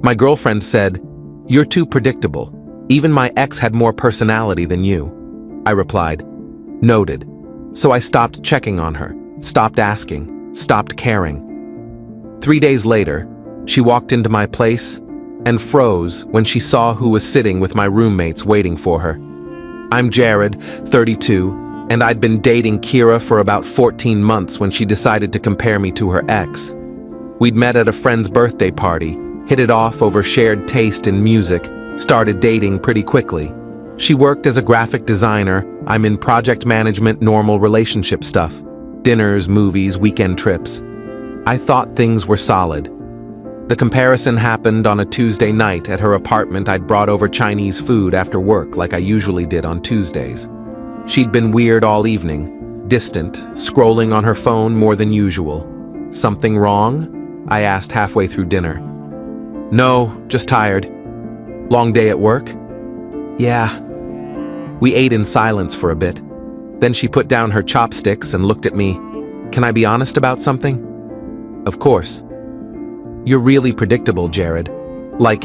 My girlfriend said, "You're too predictable. Even my ex had more personality than you." I replied, "Noted." So I stopped checking on her, stopped asking, stopped caring. 3 days later, she walked into my place and froze when she saw who was sitting with my roommates waiting for her. I'm Jared, 32, and I'd been dating Kira for about 14 months when she decided to compare me to her ex. We'd met at a friend's birthday party, hit it off over shared taste in music, started dating pretty quickly. She worked as a graphic designer, I'm in project management, normal relationship stuff. Dinners, movies, weekend trips. I thought things were solid. The comparison happened on a Tuesday night at her apartment. I'd brought over Chinese food after work like I usually did on Tuesdays. She'd been weird all evening, distant, scrolling on her phone more than usual. Something wrong? I asked halfway through dinner. No, just tired. Long day at work? Yeah. We ate in silence for a bit. Then she put down her chopsticks and looked at me. Can I be honest about something? Of course. You're really predictable, Jared. Like,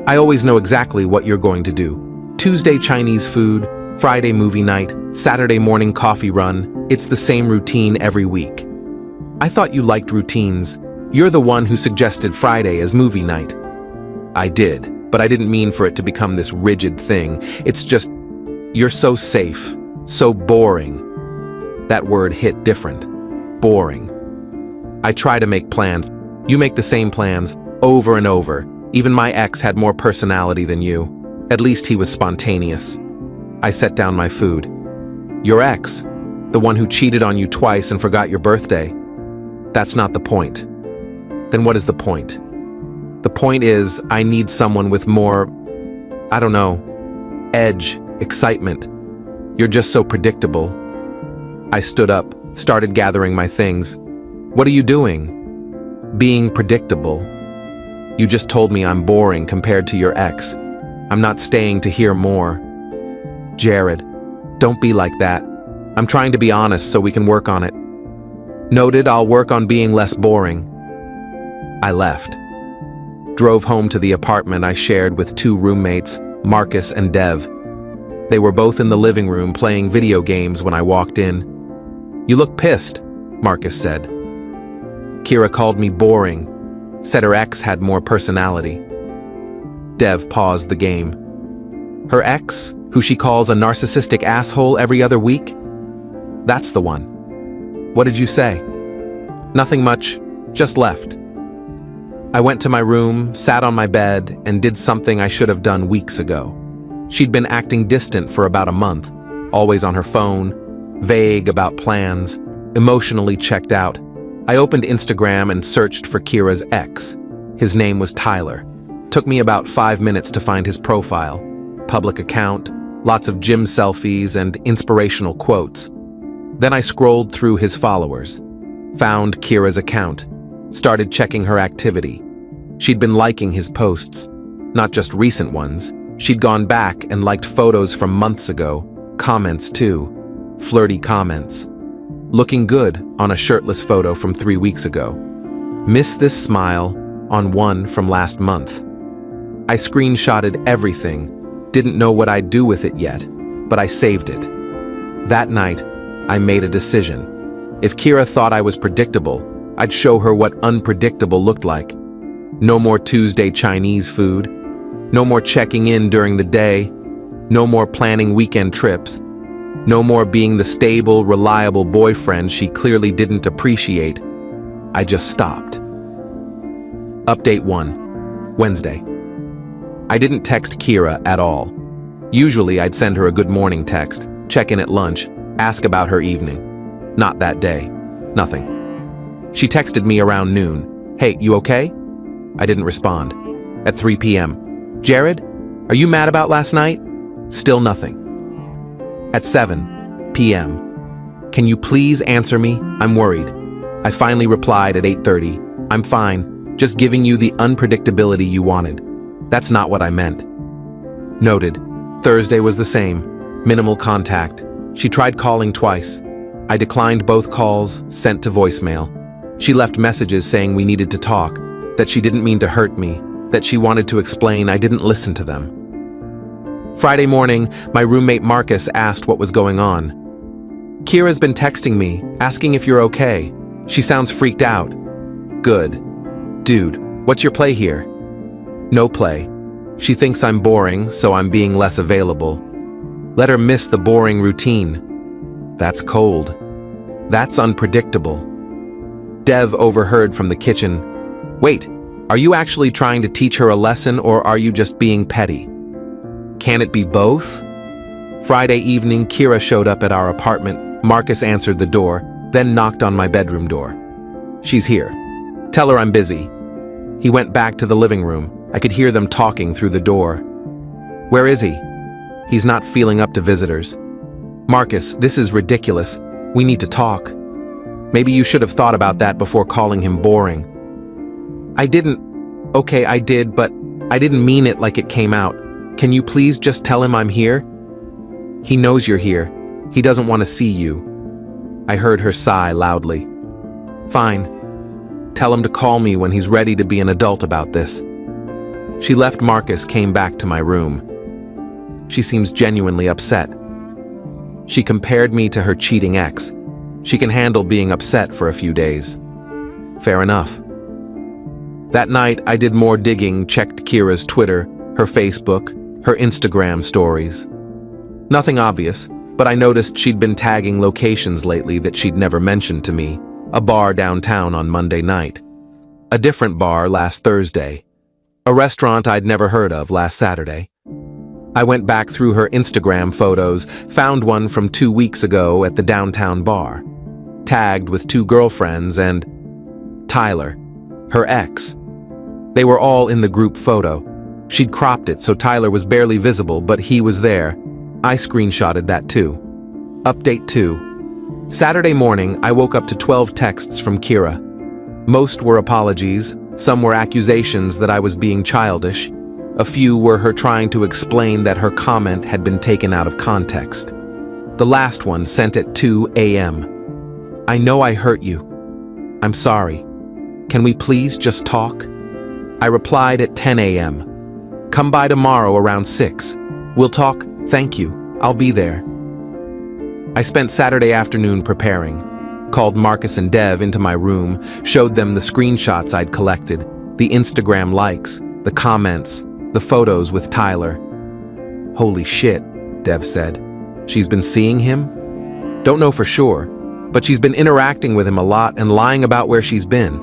I always know exactly what you're going to do. Tuesday Chinese food, Friday movie night, Saturday morning coffee run. It's the same routine every week. I thought you liked routines. You're the one who suggested Friday as movie night. I did, but I didn't mean for it to become this rigid thing. It's just, you're so safe, so boring. That word hit different. Boring. I try to make plans. You make the same plans over and over. Even my ex had more personality than you. At least he was spontaneous. I set down my food. Your ex, the one who cheated on you twice and forgot your birthday. That's not the point. Then what is the point? The point is, I need someone with more, I don't know, edge, excitement. You're just so predictable. I stood up, started gathering my things. What are you doing? Being predictable. You just told me I'm boring compared to your ex. I'm not staying to hear more. Jared, don't be like that. I'm trying to be honest so we can work on it. Noted, I'll work on being less boring. I left. Drove home to the apartment I shared with two roommates, Marcus and Dev. They were both in the living room playing video games when I walked in. You look pissed, Marcus said. Kira called me boring, said her ex had more personality. Dev paused the game. Her ex, who she calls a narcissistic asshole every other week? That's the one. What did you say? Nothing much, just left. I went to my room, sat on my bed, and did something I should have done weeks ago. She'd been acting distant for about a month, always on her phone, vague about plans, emotionally checked out. I opened Instagram and searched for Kira's ex. His name was Tyler. Took me about 5 minutes to find his profile. Public account, lots of gym selfies and inspirational quotes. Then I scrolled through his followers. Found Kira's account. Started checking her activity. She'd been liking his posts. Not just recent ones. She'd gone back and liked photos from months ago. Comments too. Flirty comments. Looking good on a shirtless photo from 3 weeks ago. Missed this smile on one from last month. I screenshotted everything. Didn't know what I'd do with it yet, but I saved it. That night, I made a decision. If Kira thought I was predictable, I'd show her what unpredictable looked like. No more Tuesday Chinese food. No more checking in during the day. No more planning weekend trips. No more being the stable, reliable boyfriend she clearly didn't appreciate. I just stopped. Update 1. Wednesday. I didn't text Kira at all. Usually I'd send her a good morning text, check in at lunch, ask about her evening. Not that day. Nothing. She texted me around noon. Hey, you okay? I didn't respond. At 3 p.m. Jared, are you mad about last night? Still nothing. At 7 p.m. Can you please answer me? I'm worried. I finally replied at 8:30. I'm fine, just giving you the unpredictability you wanted. That's not what I meant. Noted. Thursday was the same. Minimal contact. She tried calling twice. I declined both calls, sent to voicemail. She left messages saying we needed to talk, that she didn't mean to hurt me, that she wanted to explain, I didn't listen to them. Friday morning, my roommate Marcus asked what was going on. "Kira's been texting me, asking if you're okay. She sounds freaked out." "Good. Dude, what's your play here?" "No play. She thinks I'm boring, so I'm being less available. Let her miss the boring routine." "That's cold. That's unpredictable." Dev overheard from the kitchen. "Wait, are you actually trying to teach her a lesson, or are you just being petty?" "Can it be both?" Friday evening, Kira showed up at our apartment. Marcus answered the door, then knocked on my bedroom door. "She's here. Tell her I'm busy." He went back to the living room. I could hear them talking through the door. "Where is he?" "He's not feeling up to visitors." "Marcus, this is ridiculous. We need to talk." "Maybe you should have thought about that before calling him boring." "I didn't." "Okay, I did, but I didn't mean it like it came out. Can you please just tell him I'm here?" "He knows you're here. He doesn't want to see you." I heard her sigh loudly. "Fine. Tell him to call me when he's ready to be an adult about this." She left. Marcus came back to my room. She seems genuinely upset. She compared me to her cheating ex. She can handle being upset for a few days. Fair enough. That night, I did more digging, checked Kira's Twitter, her Facebook, her Instagram stories. Nothing obvious, but I noticed she'd been tagging locations lately that she'd never mentioned to me. A bar downtown on Monday night. A different bar last Thursday. A restaurant I'd never heard of last Saturday. I went back through her Instagram photos, found one from 2 weeks ago at the downtown bar. Tagged with 2 girlfriends and Tyler, her ex. They were all in the group photo. She'd cropped it so Tyler was barely visible, but he was there. I screenshotted that too. Update 2. Saturday morning, I woke up to 12 texts from Kira. Most were apologies, some were accusations that I was being childish. A few were her trying to explain that her comment had been taken out of context. The last one sent at 2 a.m. "I know I hurt you. I'm sorry. Can we please just talk?" I replied at 10 a.m. "Come by tomorrow around 6. We'll talk. Thank you. I'll be there." I spent Saturday afternoon preparing. Called Marcus and Dev into my room, showed them the screenshots I'd collected, the Instagram likes, the comments, the photos with Tyler. "Holy shit," Dev said. "She's been seeing him?" "Don't know for sure, but she's been interacting with him a lot and lying about where she's been."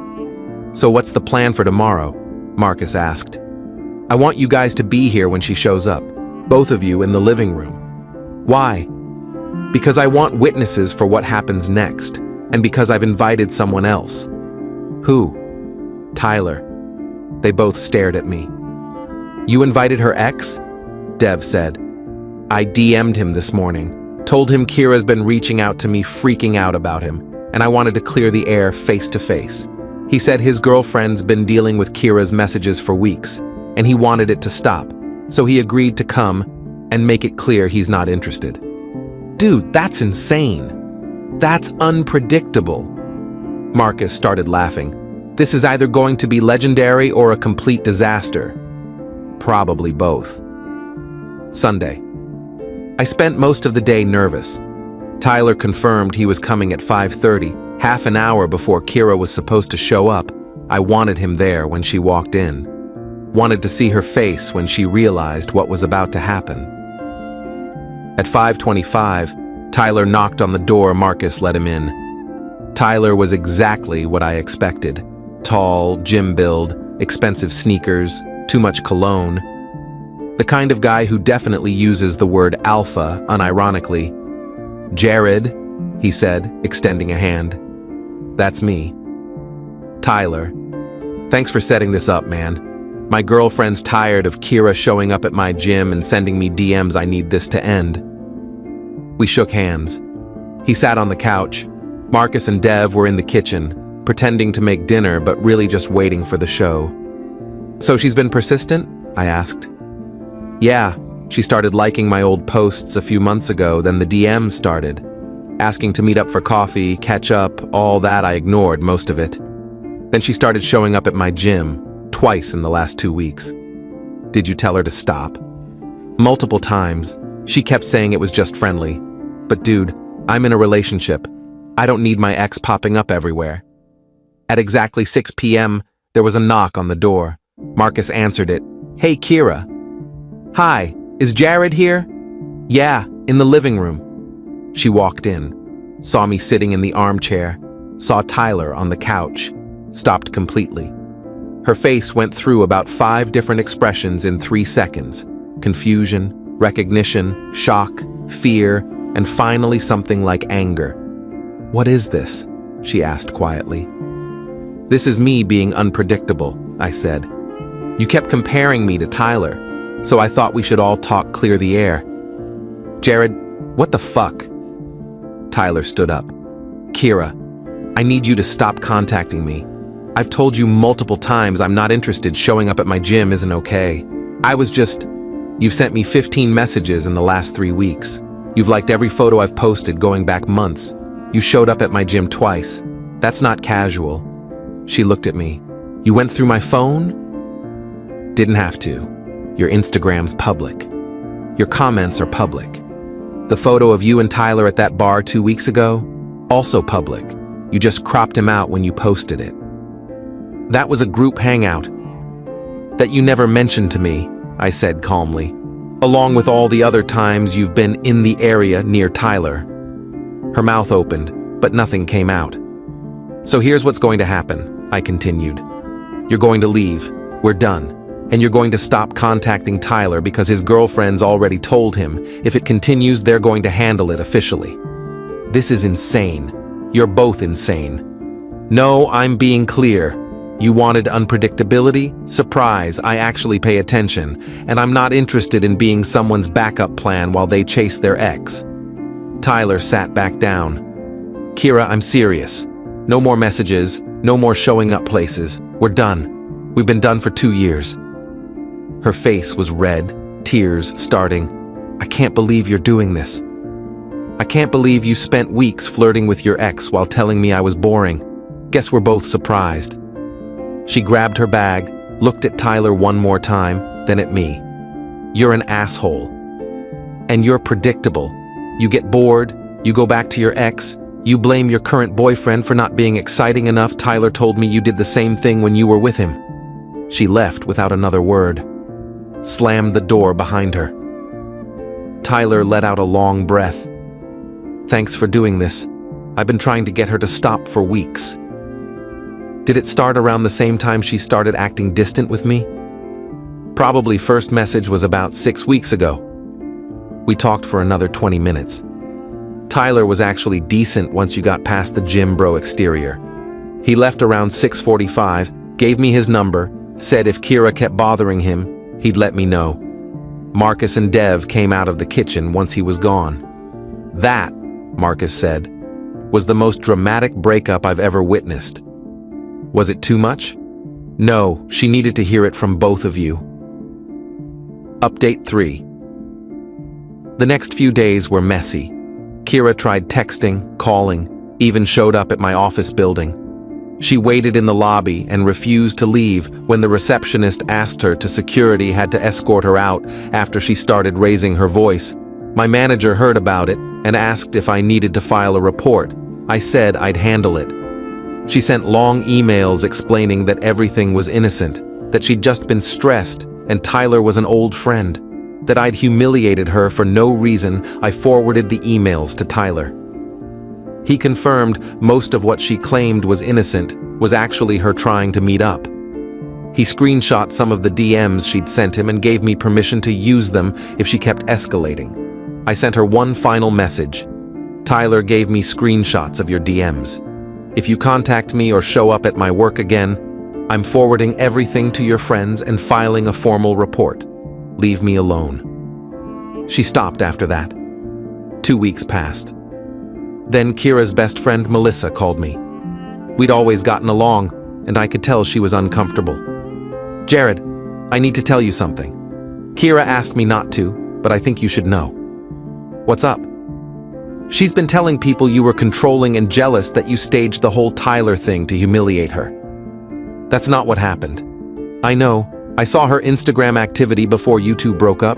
"So what's the plan for tomorrow?" Marcus asked. "I want you guys to be here when she shows up, both of you in the living room." "Why?" "Because I want witnesses for what happens next, and because I've invited someone else." "Who?" "Tyler." They both stared at me. "You invited her ex?" Dev said. "I DM'd him this morning, told him Kira's been reaching out to me, freaking out about him, and I wanted to clear the air face to face. He said his girlfriend's been dealing with Kira's messages for weeks, and he wanted it to stop, so he agreed to come and make it clear he's not interested." "Dude, that's insane. That's unpredictable." Marcus started laughing. "This is either going to be legendary or a complete disaster." "Probably both." Sunday. I spent most of the day nervous. Tyler confirmed he was coming at 5:30, half an hour before Kira was supposed to show up. I wanted him there when she walked in. Wanted to see her face when she realized what was about to happen. At 5:25, Tyler knocked on the door. Marcus let him in. Tyler was exactly what I expected. Tall, gym build, expensive sneakers, too much cologne. The kind of guy who definitely uses the word alpha unironically. "Jared," he said, extending a hand. "That's me." "Tyler, thanks for setting this up, man. My girlfriend's tired of Kira showing up at my gym and sending me DMs. I need this to end." We shook hands. He sat on the couch. Marcus and Dev were in the kitchen, pretending to make dinner but really just waiting for the show. "So she's been persistent?" I asked. "Yeah, she started liking my old posts a few months ago, then the DMs started. Asking to meet up for coffee, catch up, all that. I ignored most of it. Then she started showing up at my gym, twice in the last 2 weeks. Did you tell her to stop? Multiple times. She kept saying it was just friendly. But dude, I'm in a relationship. I don't need my ex popping up everywhere. At exactly 6 p.m., there was a knock on the door. Marcus answered it. Hey, Kira. Hi, is Jared here? Yeah, in the living room. She walked in, saw me sitting in the armchair, saw Tyler on the couch, stopped completely. Her face went through about 5 different expressions in 3 seconds. Confusion, recognition, shock, fear, and finally something like anger. What is this? She asked quietly. This is me being unpredictable, I said. You kept comparing me to Tyler, so I thought we should all talk clear the air. Jared, what the fuck? Tyler stood up. Kira, I need you to stop contacting me. I've told you multiple times I'm not interested. Showing up at my gym isn't okay. You've sent me 15 messages in the last 3 weeks. You've liked every photo I've posted going back months. You showed up at my gym twice. That's not casual. She looked at me. You went through my phone? Didn't have to. Your Instagram's public. Your comments are public. The photo of you and Tyler at that bar 2 weeks ago? Also public. You just cropped him out when you posted it. That was a group hangout. That you never mentioned to me, I said calmly, along with all the other times you've been in the area near Tyler. Her mouth opened, but nothing came out. So here's what's going to happen, I continued. You're going to leave. We're done. And you're going to stop contacting Tyler because his girlfriend's already told him if it continues, they're going to handle it officially. This is insane. You're both insane. No, I'm being clear. You wanted unpredictability? Surprise, I actually pay attention, and I'm not interested in being someone's backup plan while they chase their ex. Tyler sat back down. Kira, I'm serious. No more messages, no more showing up places. We're done. We've been done for 2 years. Her face was red, tears starting. I can't believe you're doing this. I can't believe you spent weeks flirting with your ex while telling me I was boring. Guess we're both surprised. She grabbed her bag, looked at Tyler one more time, then at me. You're an asshole. And you're predictable. You get bored, you go back to your ex, you blame your current boyfriend for not being exciting enough. Tyler told me you did the same thing when you were with him. She left without another word, slammed the door behind her. Tyler let out a long breath. Thanks for doing this. I've been trying to get her to stop for weeks. Did it start around the same time she started acting distant with me? Probably first message was about 6 weeks ago. We talked for another 20 minutes. Tyler was actually decent once you got past the gym bro exterior. He left around 6:45, gave me his number, said if Kira kept bothering him, he'd let me know. Marcus and Dev came out of the kitchen once he was gone. That, Marcus said, was the most dramatic breakup I've ever witnessed. Was it too much? No, she needed to hear it from both of you. Update 3. The next few days were messy. Kira tried texting, calling, even showed up at my office building. She waited in the lobby and refused to leave when the receptionist asked her to. Security had to escort her out after she started raising her voice. My manager heard about it and asked if I needed to file a report. I said I'd handle it. She sent long emails explaining that everything was innocent, that she'd just been stressed and Tyler was an old friend, that I'd humiliated her for no reason. I forwarded the emails to Tyler. He confirmed most of what she claimed was innocent was actually her trying to meet up. He screenshot some of the DMs she'd sent him and gave me permission to use them if she kept escalating. I sent her one final message. Tyler gave me screenshots of your DMs. If you contact me or show up at my work again, I'm forwarding everything to your friends and filing a formal report. Leave me alone. She stopped after that. 2 weeks passed. Then Kira's best friend Melissa called me. We'd always gotten along, and I could tell she was uncomfortable. Jared, I need to tell you something. Kira asked me not to, but I think you should know. What's up? She's been telling people you were controlling and jealous, that you staged the whole Tyler thing to humiliate her. That's not what happened. I know. I saw her Instagram activity before you two broke up.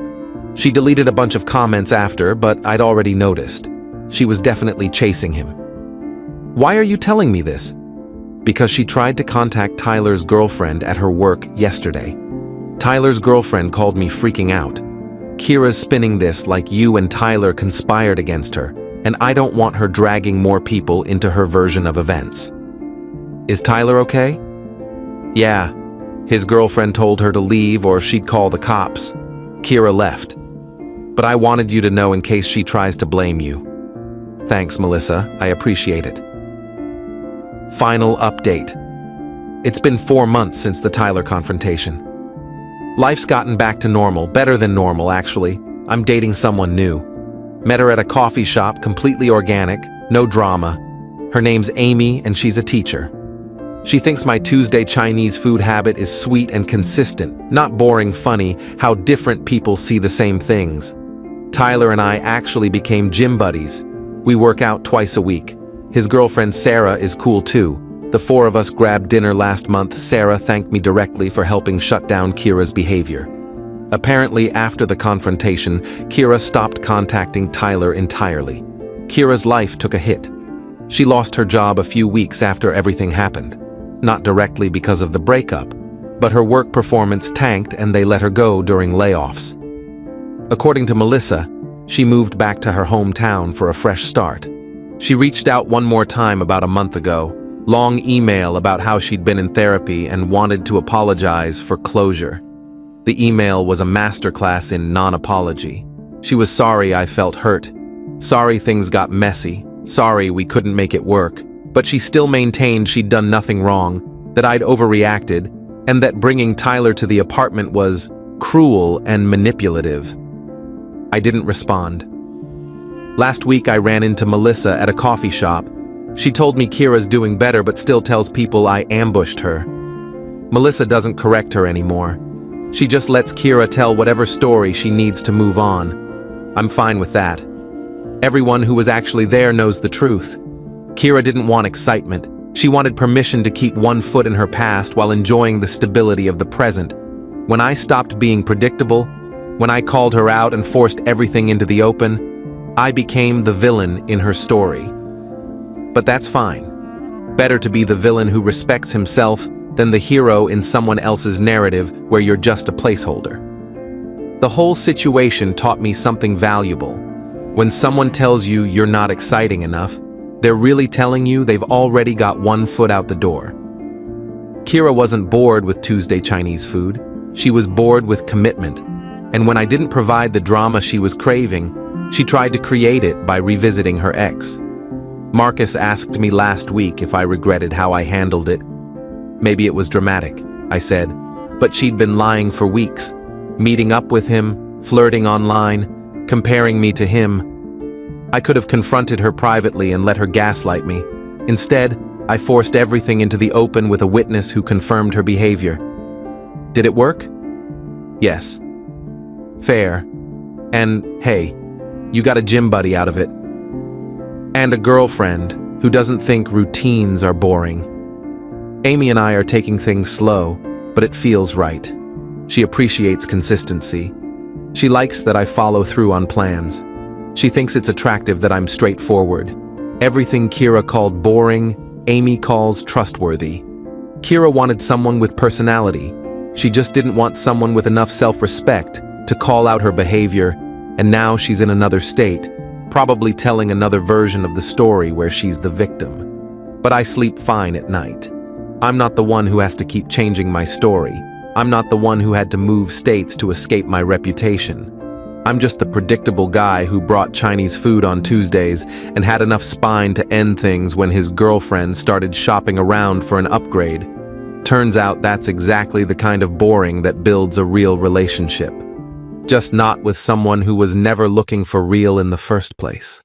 She deleted a bunch of comments after, but I'd already noticed. She was definitely chasing him. Why are you telling me this? Because she tried to contact Tyler's girlfriend at her work yesterday. Tyler's girlfriend called me freaking out. Kira's spinning this like you and Tyler conspired against her, and I don't want her dragging more people into her version of events. Is Tyler okay? Yeah. His girlfriend told her to leave or she'd call the cops. Kira left. But I wanted you to know in case she tries to blame you. Thanks, Melissa. I appreciate it. Final update. It's been 4 months since the Tyler confrontation. Life's gotten back to normal, better than normal, actually. I'm dating someone new. Met her at a coffee shop, completely organic, no drama. Her name's Amy, and she's a teacher. She thinks my Tuesday Chinese food habit is sweet and consistent, not boring, funny, how different people see the same things. Tyler and I actually became gym buddies. We work out twice a week. His girlfriend Sarah is cool too. The 4 of us grabbed dinner last month. Sarah thanked me directly for helping shut down Kira's behavior. Apparently, after the confrontation, Kira stopped contacting Tyler entirely. Kira's life took a hit. She lost her job a few weeks after everything happened. Not directly because of the breakup, but her work performance tanked and they let her go during layoffs. According to Melissa, she moved back to her hometown for a fresh start. She reached out one more time about a month ago, long email about how she'd been in therapy and wanted to apologize for closure. The email was a masterclass in non-apology. She was sorry I felt hurt, sorry things got messy, sorry we couldn't make it work, but she still maintained she'd done nothing wrong, that I'd overreacted, and that bringing Tyler to the apartment was cruel and manipulative. I didn't respond. Last week I ran into Melissa at a coffee shop. She told me Kira's doing better but still tells people I ambushed her. Melissa doesn't correct her anymore. She just lets Kira tell whatever story she needs to move on. I'm fine with that. Everyone who was actually there knows the truth. Kira didn't want excitement. She wanted permission to keep one foot in her past while enjoying the stability of the present. When I stopped being predictable, when I called her out and forced everything into the open, I became the villain in her story. But that's fine. Better to be the villain who respects himself than the hero in someone else's narrative where you're just a placeholder. The whole situation taught me something valuable. When someone tells you you're not exciting enough, they're really telling you they've already got one foot out the door. Kira wasn't bored with Tuesday Chinese food. She was bored with commitment. And when I didn't provide the drama she was craving, she tried to create it by revisiting her ex. Marcus asked me last week if I regretted how I handled it. Maybe it was dramatic, I said, but she'd been lying for weeks, meeting up with him, flirting online, comparing me to him. I could have confronted her privately and let her gaslight me. Instead, I forced everything into the open with a witness who confirmed her behavior. Did it work? Yes. Fair. And, hey, you got a gym buddy out of it. And a girlfriend who doesn't think routines are boring. Amy and I are taking things slow, but it feels right. She appreciates consistency. She likes that I follow through on plans. She thinks it's attractive that I'm straightforward. Everything Kira called boring, Amy calls trustworthy. Kira wanted someone with personality. She just didn't want someone with enough self-respect to call out her behavior, and now she's in another state, probably telling another version of the story where she's the victim. But I sleep fine at night. I'm not the one who has to keep changing my story. I'm not the one who had to move states to escape my reputation. I'm just the predictable guy who brought Chinese food on Tuesdays and had enough spine to end things when his girlfriend started shopping around for an upgrade. Turns out that's exactly the kind of boring that builds a real relationship. Just not with someone who was never looking for real in the first place.